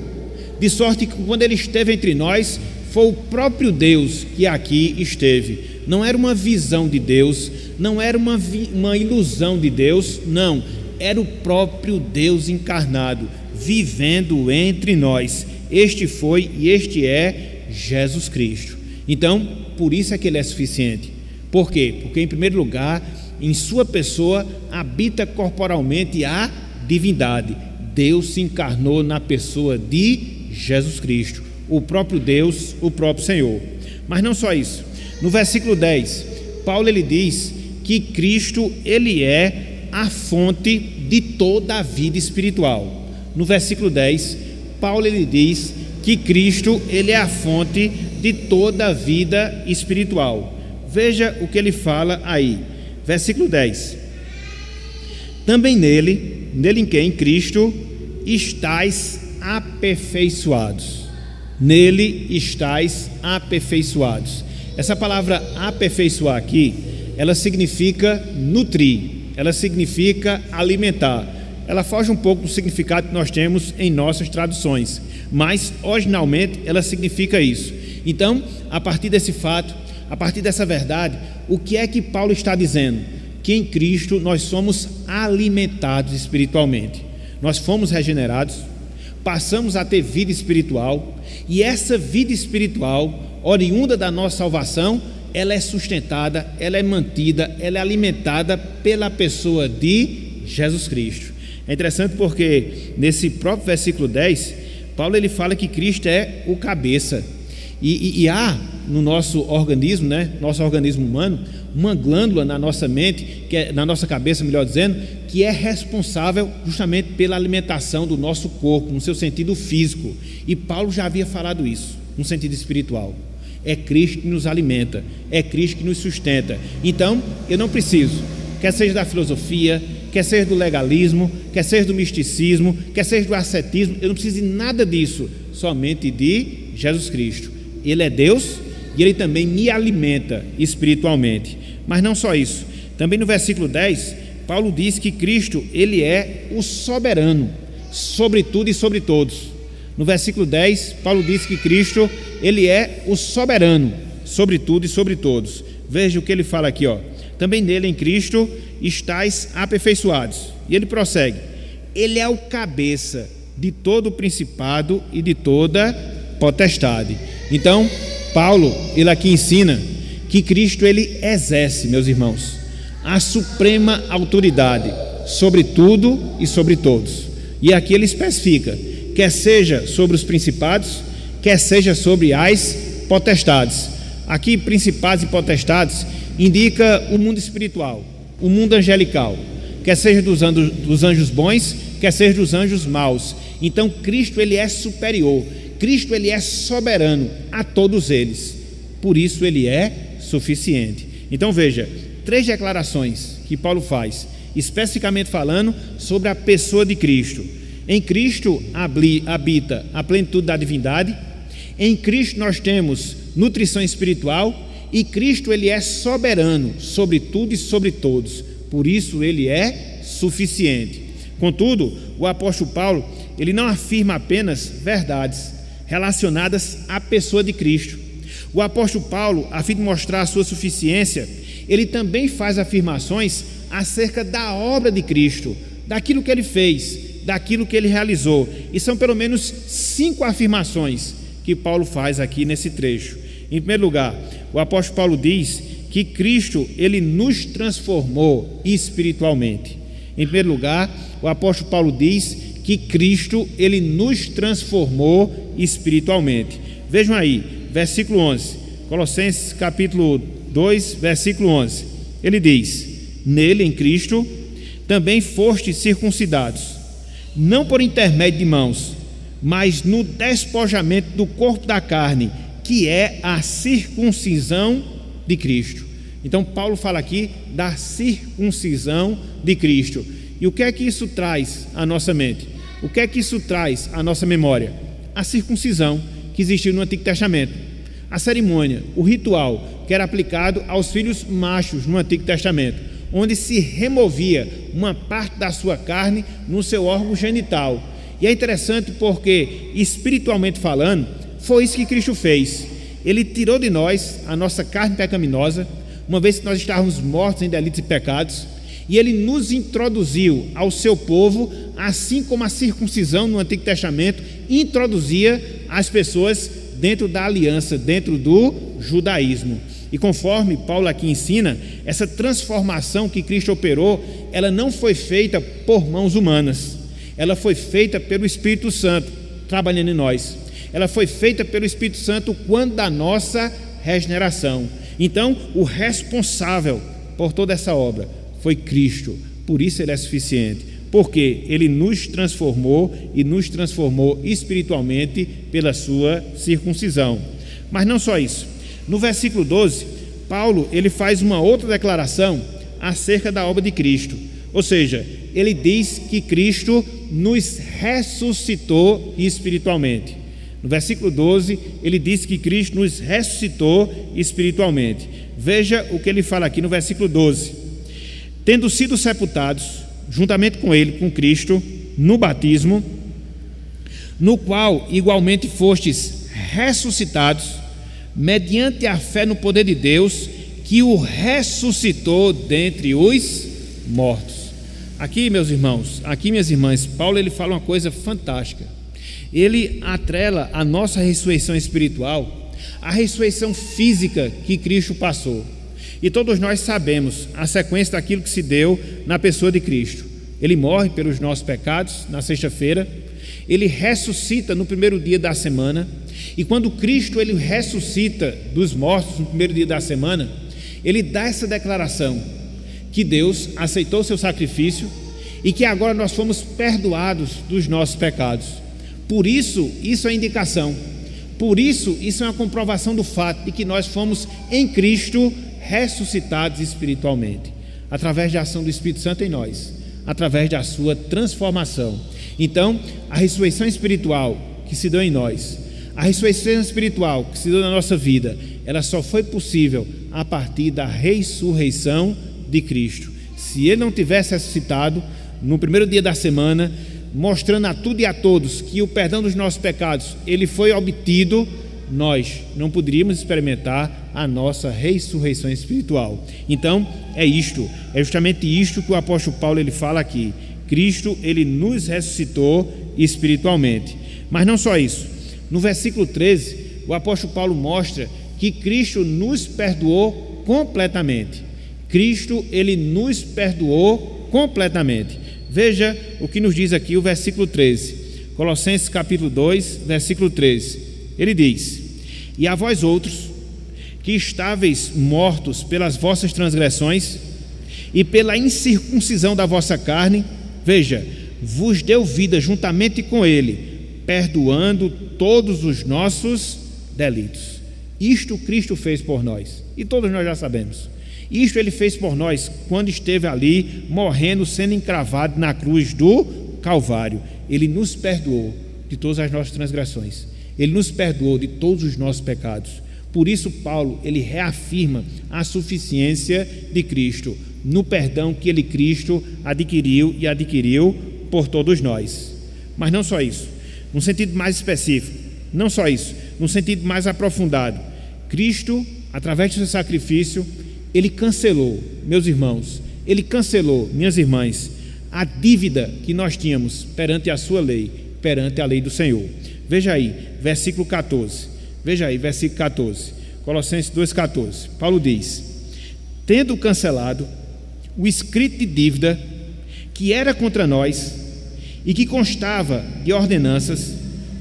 A: de sorte que quando ele esteve entre nós, foi o próprio Deus que aqui esteve. Não era uma visão de Deus, não era uma ilusão de Deus, não, era o próprio Deus encarnado, vivendo entre nós. Este foi e este é Jesus Cristo. Então, por isso é que ele é suficiente. Por quê? Porque, em primeiro lugar, em sua pessoa habita corporalmente a divindade. Deus se encarnou na pessoa de Jesus Cristo, o próprio Deus, o próprio Senhor. Mas não só isso. No versículo 10, Paulo ele diz que Cristo ele é a fonte de toda a vida espiritual. No versículo 10, Paulo ele diz que Cristo ele é a fonte de toda a vida espiritual. Veja o que ele fala aí. Versículo 10. Também nele em quem? Em Cristo, estais aperfeiçoados. Nele estais aperfeiçoados. Essa palavra aperfeiçoar aqui, ela significa nutrir, ela significa alimentar. Ela foge um pouco do significado que nós temos em nossas traduções, mas originalmente ela significa isso. Então, a partir desse fato, a partir dessa verdade, o que é que Paulo está dizendo? Que em Cristo nós somos alimentados espiritualmente. Nós fomos regenerados, passamos a ter vida espiritual, e essa vida espiritual, oriunda da nossa salvação, ela é sustentada, ela é mantida, ela é alimentada pela pessoa de Jesus Cristo. É interessante porque nesse próprio versículo 10, Paulo ele fala que Cristo é o cabeça. E há no nosso organismo, nosso organismo humano, uma glândula na nossa mente, na nossa cabeça, melhor dizendo, que é responsável justamente pela alimentação do nosso corpo, no seu sentido físico. E Paulo já havia falado isso, no sentido espiritual. É Cristo que nos alimenta, é Cristo que nos sustenta. Então, eu não preciso, quer seja da filosofia, quer seja do legalismo, quer seja do misticismo, quer seja do ascetismo, eu não preciso de nada disso, somente de Jesus Cristo. Ele é Deus e Ele também me alimenta espiritualmente. Mas não só isso, também no versículo 10, Paulo diz que Cristo, Ele é o soberano, sobre tudo e sobre todos. No versículo 10, Paulo diz que Cristo, Ele é o soberano, sobre tudo e sobre todos. Veja o que ele fala aqui, também nele, em Cristo, estais aperfeiçoados. E ele prossegue, Ele é o cabeça de todo o principado e de toda potestade. Então, Paulo, ele aqui ensina que Cristo, ele exerce, meus irmãos, a suprema autoridade sobre tudo e sobre todos. E aqui ele especifica, quer seja sobre os principados, quer seja sobre as potestades. Aqui, principados e potestades indica o mundo espiritual, o mundo angelical, quer seja dos anjos bons, quer seja dos anjos maus. Então, Cristo, ele é superior. Cristo, ele é soberano a todos eles, por isso ele é suficiente. Então veja, 3 declarações que Paulo faz, especificamente falando sobre a pessoa de Cristo. Em Cristo habita a plenitude da divindade, em Cristo nós temos nutrição espiritual, e Cristo ele é soberano sobre tudo e sobre todos, por isso ele é suficiente. Contudo, o apóstolo Paulo, ele não afirma apenas verdades relacionadas à pessoa de Cristo. O apóstolo Paulo, a fim de mostrar a sua suficiência, ele também faz afirmações acerca da obra de Cristo, daquilo que ele fez, daquilo que ele realizou. E são pelo menos 5 afirmações que Paulo faz aqui nesse trecho. Em primeiro lugar, o apóstolo Paulo diz que Cristo, ele nos transformou espiritualmente. Em primeiro lugar, o apóstolo Paulo diz que Cristo, ele nos transformou espiritualmente. Vejam aí, versículo 11, Colossenses capítulo 2, versículo 11, ele diz, nele, em Cristo, também fostes circuncidados, não por intermédio de mãos, mas no despojamento do corpo da carne, que é a circuncisão de Cristo. Então Paulo fala aqui da circuncisão de Cristo. E o que é que isso traz à nossa mente? O que é que isso traz à nossa memória? A circuncisão que existiu no Antigo Testamento. A cerimônia, o ritual que era aplicado aos filhos machos no Antigo Testamento, onde se removia uma parte da sua carne no seu órgão genital. E é interessante porque, espiritualmente falando, foi isso que Cristo fez. Ele tirou de nós a nossa carne pecaminosa, uma vez que nós estávamos mortos em delitos e pecados, e ele nos introduziu ao seu povo, assim como a circuncisão no Antigo Testamento introduzia as pessoas dentro da aliança, dentro do judaísmo. E conforme Paulo aqui ensina, essa transformação que Cristo operou, ela não foi feita por mãos humanas, ela foi feita pelo Espírito Santo trabalhando em nós. Ela foi feita pelo Espírito Santo quando da nossa regeneração. Então, o responsável por toda essa obra foi Cristo. Por isso ele é suficiente, porque ele nos transformou e nos transformou espiritualmente pela sua circuncisão. Mas não só isso. No versículo 12, Paulo ele faz uma outra declaração acerca da obra de Cristo. Ou seja, ele diz que Cristo nos ressuscitou espiritualmente. No versículo 12, ele diz que Cristo nos ressuscitou espiritualmente. Veja o que ele fala aqui no versículo 12. Tendo sido sepultados juntamente com ele, com Cristo, no batismo, no qual igualmente fostes ressuscitados, mediante a fé no poder de Deus, que o ressuscitou dentre os mortos. Aqui, meus irmãos, aqui, minhas irmãs, Paulo ele fala uma coisa fantástica. Ele atrela a nossa ressurreição espiritual à ressurreição física que Cristo passou. E todos nós sabemos a sequência daquilo que se deu na pessoa de Cristo. Ele morre pelos nossos pecados na sexta-feira, ele ressuscita no primeiro dia da semana, e quando Cristo ele ressuscita dos mortos no primeiro dia da semana, ele dá essa declaração, que Deus aceitou seu sacrifício e que agora nós fomos perdoados dos nossos pecados. Por isso, isso é indicação. Por isso, isso é uma comprovação do fato de que nós fomos em Cristo ressuscitados espiritualmente, através da ação do Espírito Santo em nós, através da sua transformação. Então, a ressurreição espiritual que se deu em nós, a ressurreição espiritual que se deu na nossa vida, ela só foi possível a partir da ressurreição de Cristo. Se ele não tivesse ressuscitado no primeiro dia da semana, mostrando a tudo e a todos que o perdão dos nossos pecados ele foi obtido, nós não poderíamos experimentar a nossa ressurreição espiritual. Então é justamente isto que o apóstolo Paulo ele fala aqui. Cristo ele nos ressuscitou espiritualmente. Mas não só isso. No versículo 13, o apóstolo Paulo mostra que Cristo nos perdoou completamente. Cristo ele nos perdoou completamente. Veja o que nos diz aqui o versículo 13, Colossenses capítulo 2, versículo 13. Ele diz: e a vós outros, que estáveis mortos pelas vossas transgressões e pela incircuncisão da vossa carne, veja, vos deu vida juntamente com ele, perdoando todos os nossos delitos. Isto Cristo fez por nós, e todos nós já sabemos. Isto ele fez por nós quando esteve ali morrendo, sendo encravado na cruz do Calvário. Ele nos perdoou de todas as nossas transgressões, ele nos perdoou de todos os nossos pecados. Por isso Paulo ele reafirma a suficiência de Cristo no perdão que ele, Cristo, adquiriu por todos nós. Mas não só isso, num sentido mais específico, não só isso, num sentido mais aprofundado, Cristo, através do seu sacrifício, ele cancelou, meus irmãos, ele cancelou, minhas irmãs, a dívida que nós tínhamos perante a sua lei, perante a lei do Senhor. Veja aí, versículo 14. Veja aí, versículo 14. Colossenses 2,14. Paulo diz: tendo cancelado o escrito de dívida que era contra nós e que constava de ordenanças,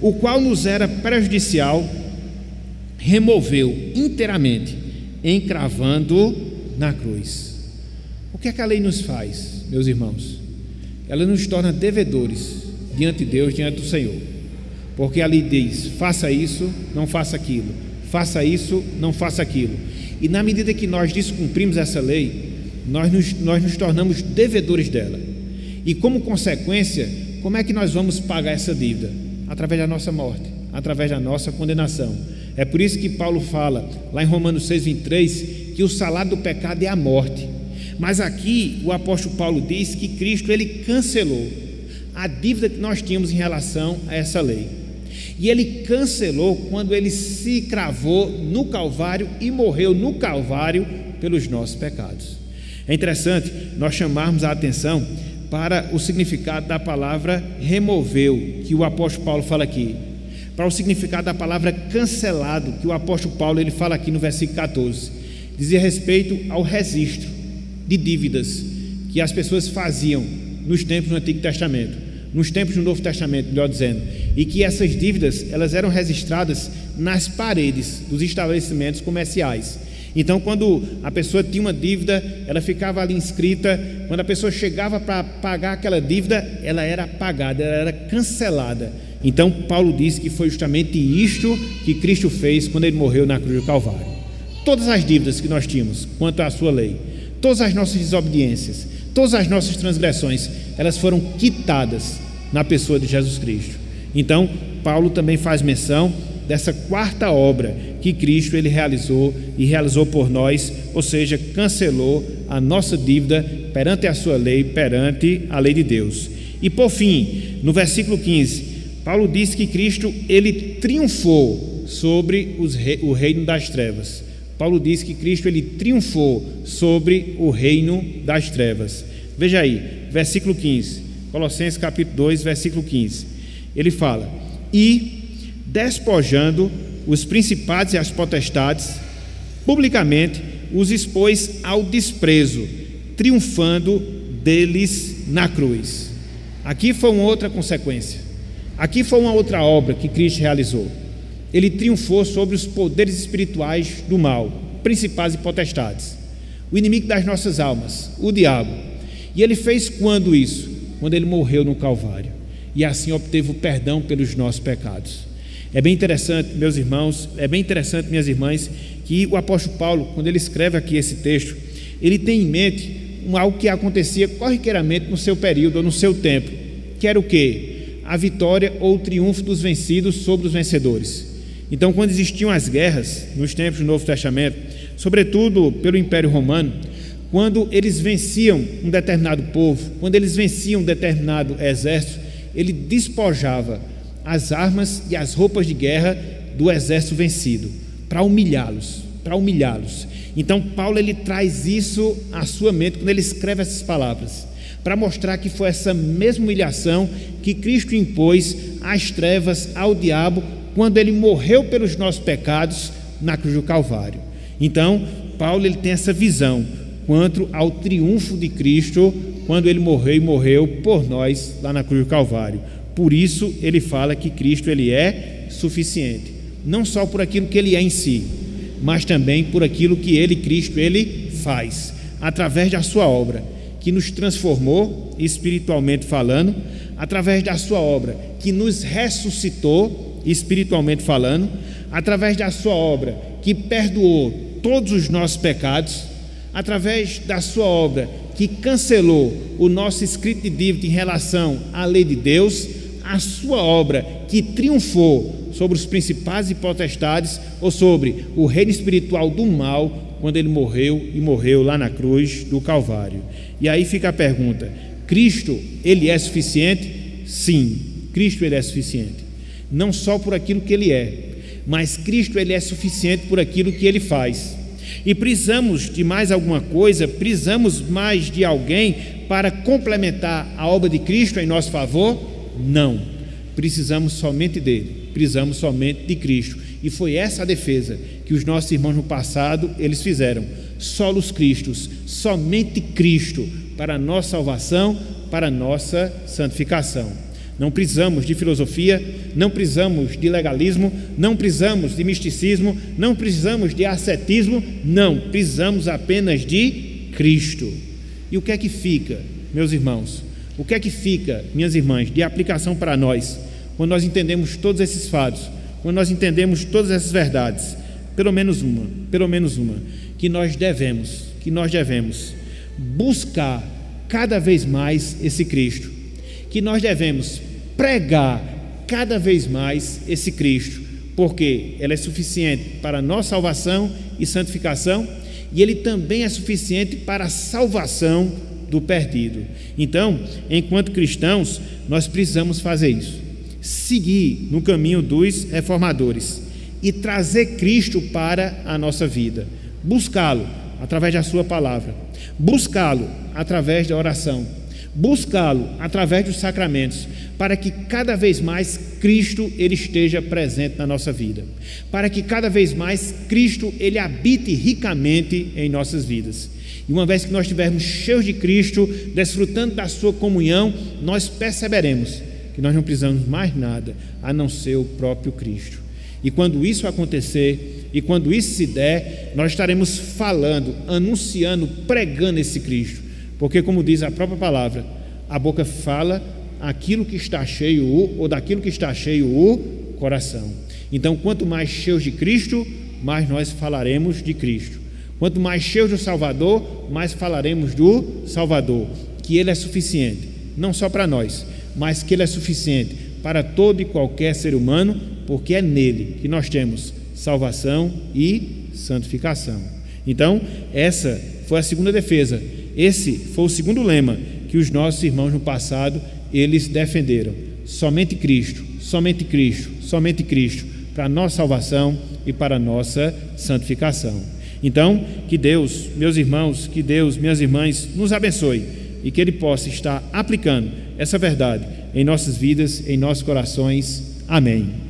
A: o qual nos era prejudicial, removeu inteiramente, encravando na cruz. O que é que a lei nos faz, meus irmãos? Ela nos torna devedores diante de Deus, diante do Senhor, porque a lei diz: faça isso, não faça aquilo, faça isso, não faça aquilo, e na medida que nós descumprimos essa lei, nós nos tornamos devedores dela, e como consequência, como é que nós vamos pagar essa dívida? Através da nossa morte, através da nossa condenação. É por isso que Paulo fala lá em Romanos 6,23 que o salário do pecado é a morte. Mas aqui o apóstolo Paulo diz que Cristo ele cancelou a dívida que nós tínhamos em relação a essa lei, e ele cancelou quando ele se cravou no Calvário e morreu no Calvário pelos nossos pecados. É interessante nós chamarmos a atenção para o significado da palavra removeu, que o apóstolo Paulo fala aqui, para o significado da palavra cancelado, que o apóstolo Paulo ele fala aqui no versículo 14. Dizia respeito ao registro de dívidas que as pessoas faziam nos tempos do Antigo Testamento. nos tempos do Novo Testamento, melhor dizendo, e que essas dívidas elas eram registradas nas paredes dos estabelecimentos comerciais. Então, quando a pessoa tinha uma dívida, ela ficava ali inscrita. Quando a pessoa chegava para pagar aquela dívida, ela era apagada, ela era cancelada. Então, Paulo disse que foi justamente isto que Cristo fez quando ele morreu na cruz do Calvário. Todas as dívidas que nós tínhamos quanto à sua lei, todas as nossas desobediências, todas as nossas transgressões, elas foram quitadas na pessoa de Jesus Cristo. Então, Paulo também faz menção dessa quarta obra que Cristo ele realizou e realizou por nós, ou seja, cancelou a nossa dívida perante a sua lei, perante a lei de Deus. E por fim, no versículo 15, Paulo diz que Cristo ele triunfou sobre o reino das trevas. Paulo diz que Cristo ele triunfou sobre o reino das trevas. Veja aí, versículo 15, Colossenses capítulo 2, versículo 15. Ele fala: e despojando os principados e as potestades, publicamente os expôs ao desprezo, triunfando deles na cruz. Aqui foi uma outra consequência. Aqui foi uma outra obra que Cristo realizou. Ele triunfou sobre os poderes espirituais do mal, principados e potestades, o inimigo das nossas almas, o diabo. E ele fez quando isso? Quando ele morreu no Calvário, e assim obteve o perdão pelos nossos pecados. É bem interessante, meus irmãos, é bem interessante, minhas irmãs, que o apóstolo Paulo, quando ele escreve aqui esse texto, ele tem em mente algo que acontecia corriqueiramente no seu período ou no seu tempo, que era o quê? A vitória ou o triunfo dos vencidos sobre os vencedores. Então, quando existiam as guerras nos tempos do Novo Testamento, sobretudo pelo Império Romano, quando eles venciam um determinado povo, quando eles venciam um determinado exército, ele despojava as armas e as roupas de guerra do exército vencido, para humilhá-los. Então Paulo ele traz isso à sua mente quando ele escreve essas palavras, para mostrar que foi essa mesma humilhação que Cristo impôs às trevas, ao diabo, quando ele morreu pelos nossos pecados na cruz do Calvário. Então Paulo ele tem essa visão quanto ao triunfo de Cristo quando ele morreu por nós lá na cruz do Calvário. Por isso ele fala que Cristo ele é suficiente, não só por aquilo que ele é em si, mas também por aquilo que ele, Cristo, ele faz, através da sua obra, que nos transformou espiritualmente falando, através da sua obra, que nos ressuscitou espiritualmente falando, através da sua obra, que perdoou todos os nossos pecados, através da sua obra, que cancelou o nosso escrito de dívida em relação à lei de Deus, a sua obra que triunfou sobre os principados e potestades, ou sobre o reino espiritual do mal, quando ele morreu lá na cruz do Calvário. E aí fica a pergunta: Cristo, ele é suficiente? Sim, Cristo ele é suficiente, não só por aquilo que ele é, mas Cristo ele é suficiente por aquilo que ele faz. E precisamos de mais alguma coisa, precisamos mais de alguém para complementar a obra de Cristo em nosso favor? Não, precisamos somente dele, precisamos somente de Cristo. E foi essa a defesa que os nossos irmãos no passado eles fizeram: solos Cristos, somente Cristo para a nossa salvação, para a nossa santificação. Não precisamos de filosofia, não precisamos de legalismo, não precisamos de misticismo, não precisamos de ascetismo, não, precisamos apenas de Cristo. E o que é que fica, meus irmãos? O que é que fica, minhas irmãs, de aplicação para nós, quando nós entendemos todos esses fatos, quando nós entendemos todas essas verdades? Pelo menos uma, que nós devemos buscar cada vez mais esse Cristo, que nós devemos pregar cada vez mais esse Cristo, porque Ele é suficiente para a nossa salvação e santificação, e Ele também é suficiente para a salvação do perdido. Então, enquanto cristãos, nós precisamos fazer isso, seguir no caminho dos reformadores e trazer Cristo para a nossa vida, buscá-lo através da sua palavra, buscá-lo através da oração, buscá-lo através dos sacramentos, para que cada vez mais Cristo ele esteja presente na nossa vida, para que cada vez mais Cristo ele habite ricamente em nossas vidas. E uma vez que nós estivermos cheios de Cristo, desfrutando da sua comunhão, nós perceberemos que nós não precisamos mais nada a não ser o próprio Cristo. E quando isso acontecer, e quando isso se der, nós estaremos falando, anunciando, pregando esse Cristo, porque como diz a própria palavra, a boca fala aquilo que está cheio, ou daquilo que está cheio o coração. Então, quanto mais cheios de Cristo, mais nós falaremos de Cristo. Quanto mais cheios do Salvador, mais falaremos do Salvador, que Ele é suficiente, não só para nós, mas que Ele é suficiente para todo e qualquer ser humano, porque é nele que nós temos salvação e santificação. Então, essa foi a segunda defesa, esse foi o segundo lema que os nossos irmãos no passado, eles defenderam: somente Cristo, somente Cristo, somente Cristo, para a nossa salvação e para a nossa santificação. Então, que Deus, meus irmãos, que Deus, minhas irmãs, nos abençoe e que Ele possa estar aplicando essa verdade em nossas vidas, em nossos corações. Amém.